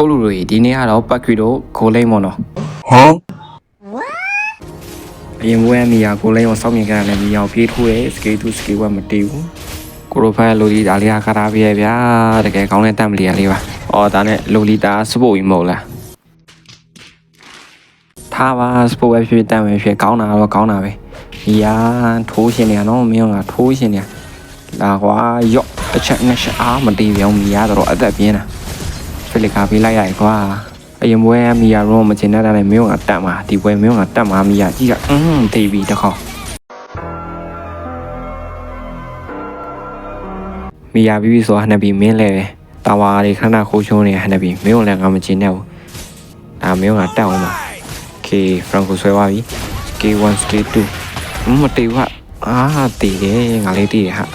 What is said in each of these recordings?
ကိုလူတွေဒီနေ့ကတော့ပတ်ကွီတို့ကိုလိမ့်မော်နော်ဟမ်အရင်ကမီယာကိုလိမ့်ကိုစောင့်မြင်ကြတယ်မီယာကိုပြေးထိုးတယ်စကေး2စကေး1မတီးဘူးကိုရိုဖက်လိုလီဒါလေးကခါရပြရဲ့ဗျာတကယ်ကောင်းတဲ့တမ်ပလီယာလေးပါအော်ဒါနဲ့လိုလီတာစပို့ကြီးမဟုတ်လားထားပါစပို့ပဲဖြစ်တမ်ပဲဖြစ်ကောင်းတာတော့ကောင်းတာပဲမီယာထိုးရှင်နေရနော်မင်းကထိုးရှင်နေလာကွာရော့အချက်နဲ့ရှာမတီးပြောင်းမီယာတော့အသက်ပြင်းတာဖိလစ်ကာပေးလိုက်ရိုက်ကွာအရင်ပွဲမီယာရောမချင်တတ်တယ်မင်းကတက်မှာဒီပွဲမင်းကတက်မှာမီယာကြီးကတေးပြီးတခေါက်မီယာပြီးပြီးဆိုဟန်နဘီမင်းလဲတာဝါတွေခဏခိုးချုံးနေဟန်နဘီမင်းကလည်းငါမချင်နဲ့ဘူးဒါမင်းကတက်အောင်ပါโอเคဖရန်ကိုဆွဲသွားပြီ K1 K2 မတေးဘူးဟာတေးတယ်ငါလေးတေးတယ်ဟာ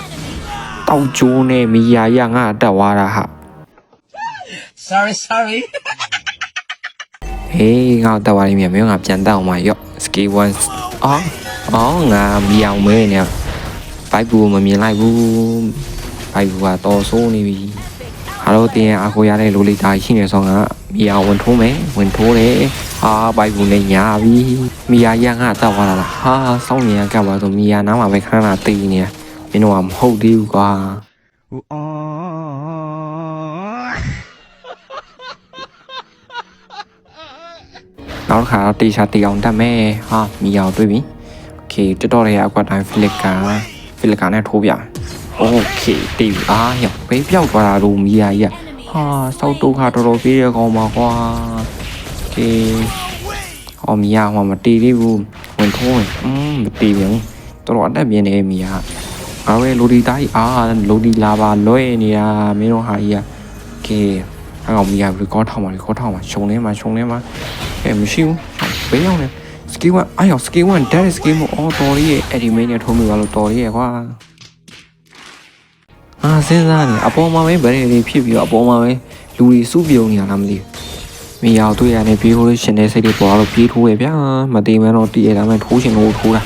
တောက်ကျိုးနဲ့မီယာရငါတက်သွားတာဟာ sorry ဟေးငါတက်သွားလိမ့်မယ်မင်းကပြန်တက်အောင်ပါရော့ K1 အော်ငါမီအောင်မဲနေဘိုက်ဘူးမမြင်လိုက်ဘူးဘိုက်ဘူးကတော့ဆိုးနေပြီဟာလို့တင်းအကိုရတဲ့လိုလေးသားရှိနေဆောင်ကမီအောင်ဝင်ထိုးမယ်ဝင်ထိုးတယ်ဟာဘိုက်ဘူးနဲ့ညာပြီမီယာရငါတက်သွားတာလားဟာစောင်းနေရကပ်ပါဆိုမီယာနားမှာပဲခဏတေးနေမင်းတို့ကမဟုတ်သေးဘူးကွာနောက်တစ်ခါတော့တေချာတေအောင်တက်မယ်ဟာမီအောင်တွေ့ပြီโอเคတော်ရရအကွာတိုင်းဖိလစ်ကာနဲ့ထိုးပြโอเคတေးပြီရောက်ဘေးပြောက်သွားတာလို့မီယာကြီးဟာစောက်တုခါတော်တော်ပြေးရကောင်းပါကွာโอเคမီယာဟောမတေးသေးဘူးဝင်ထိုးဝင်မတေးပြန်တော်တော်အတက်ပြင်းနေမီယာငါပဲလိုဒီတိုင်းလိုဒီလာပါလွဲနေတာမင်းတို့ဟာကြီးโอเคအဲ့ကောင်မီယာရီကောထောက်မှာရှုံနေမှာမရှိဘူးဘေးရောက်နေစကီ1စကီ1ဒါစကီ1တော်ရီရဲ့အဲ့ဒီမင်းနဲ့ထိုးမိပါလို့တော်ရီရဲ့ကွာစဉ်းစားနေအပေါ်မှာပဲဗရေလေးဖြစ်ပြီးတော့အပေါ်မှာပဲလူတွေစုပြုံနေရလားမသိဘူးမင်းရောက်တွေ့ရနေပြေးလို့ရှင်တဲ့စိတ်တွေပေါ်တော့ပြေးထိုးရဗျာမတေးမန်းတော့တည်ရတာမှထိုးရှင်လို့ထိုးတာ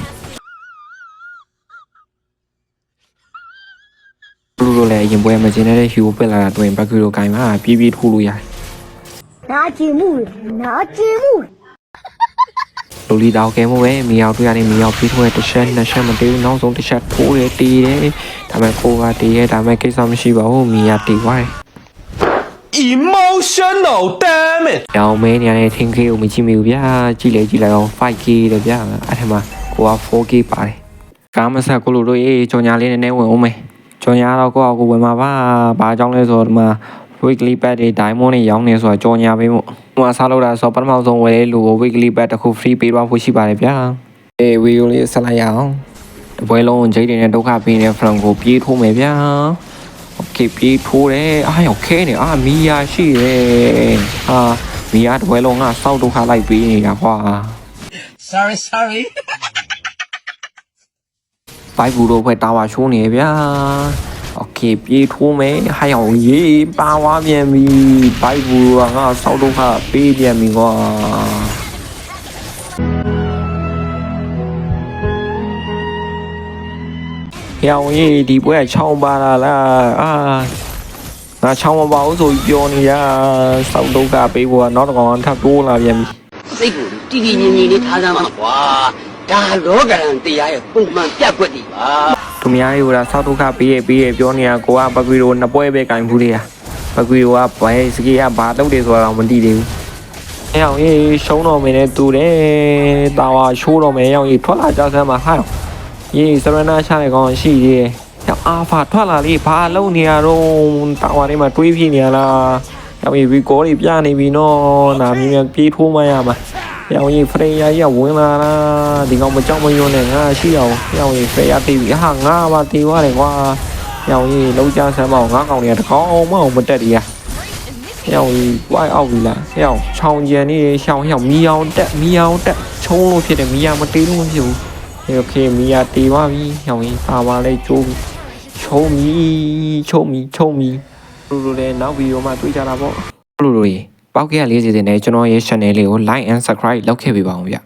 လူလည်းရင်ပွဲမကျင်းတဲ့ဟီကိုပက်လာတာတွေ့ရင်ဘက်ကူလိုကိုင်းမှာပြေးထိုးလို့ရတယ်拿节目，လိုလီတောက်ကဲမို့ပဲမီယောက်တွေ့ရတယ်မီယောက်ပြီးထိုးတဲ့တစ်ချက်နှစ်ချက်မတေးဘူးနောက်ဆုံးတစ်ချက်ထိုးတယ်တီးတယ်ဒါပေမဲ့ကိုကတီးရဲဒါပေမဲ့ကိစ္စမရှိပါဘူးမီယာတီးသွားတယ် emotional damn it ရောင်မဲနေရတဲ့ထင်ကေကိုမကြည့်မိဘူးဗျာကြည့်လိုက်အောင် 5K တယ်ဗျာအဲ့ထက်မှာကိုက 4K ပါတယ်ကားမဆက်ကိုလိုတို့ရေးကြော်ညာလေးနည်းနည်းဝင်အောင်မယ်ကြော်ညာတော့ကိုကဝင်မှာပါဘာအကြောင်းလဲဆိုတော့ဒီမှာweekly pad တွေ diamond တွေရောင်းနေဆိုတော့ကြော်ညာပေးမို့ဟိုမှာစားလို့တာဆိုပထမဆုံးဝယ်တဲ့လူကို weekly pad တစ်ခု free ပေးသွားဖို့ရှိပါတယ်ဗျာဗီဒီယိုလေးဆက်လိုက်ရအောင်တပွဲလုံးဂျိတ်တွေနဲ့ဒုက္ခပေးနေတဲ့ front ကိုပြေးထိုးမယ်ဗျာโอเคပြေးထိုးတယ်ရောက်ခဲနေမီယာရှိတယ်မီယာတပွဲလုံးကစောက်ဒုက္ခလိုက်ပေးနေတာကွာ sorry ဘိုက်ဘူးတို့ဖွဲ့တာဝါရှိုးနေဗျာโอเคပြေးထိုးမယ်ရောက်ရေးပါဝါပြန်ပြီဘိုက်ဘူးကငါစောက်ဒုက္ခပေးပြန်ပြီကွာရောက်ရေးဒီပွဲချောင်းပါလားငါချောင်းမပါဘူးဆိုပြီးပြောနေရစောက်ဒုက္ခပေးဖို့ကနောက်တစ်ကောင်ထပ်တိုးလာပြန်ပြီစိတ်ကိုတည်တည်ငြိမ်ငြိမ်လေးထားစမ်းပါကွာဒါလောကရန်တရားရဲ့ပုံမှန်ပြတ်ကွက်တွေပါသူများတွေကစောက်ဒုက္ခပေးရပြောနေတာကိုကဘကွီရိုနှစ်ပွဲပဲကင်ဘူးလေဘကွီရိုကဘယ်စကီကဘာလုပ်တယ်ဆိုတာတော့မသိသေးဘူးရောက်ရေးရှုံးတော့မယ်နဲ့တူတယ်တာဝါရှိုးတော့မယ်ရောက်ရေးထွက်လာကြစမ်းမှာရေးစရနာချတဲ့ကောင်ရှိသေးတယ်ရောက်အာဖာထွက်လာလေးဘာလုပ်နေရတော့တာဝါတွေမှာတွေးပြနေရလားရောက်ရေးဗီကောတွေပြနေပြီနော်နာမြင်ပြေးထိုးမှရမှာရောက်ရင်ဖရေယာကြီးကဝင်လာတာဒီကောင်မကြောက်မရွံ့နဲ့ငါရှိအောင်ရောက်ရင်ဖရေယာတီးပြီးငါပါတီးသွားတယ်ကွာရောက်ရင်လုံးချဆမ်းမအောင်ငါကောင်တွေကတကောင်မအောင်မတက်တည်းရောက်ရင်ဝိုင်းအောက်ပြီလားရောက်ချောင်းကျန်နေရှောင်းမီအောင်တက်ချုံးလို့ဖြစ်တယ်မီယာမတီးလို့မဖြစ်ဘူးโอเคမီယာတီးသွားပြီရောက်ရင်ပါပါလေးကျိုးချုံမီလူလည်းနောက်ဗီဒီယိုမှာတွေ့ကြတာပေါ့လူတွေပေါက်ခဲ့ရ40တင်နဲ့ကျွန်တော်ရဲ့ channel လေးကို like and subscribe လုပ်ခဲ့ပေးပါဦးဗျ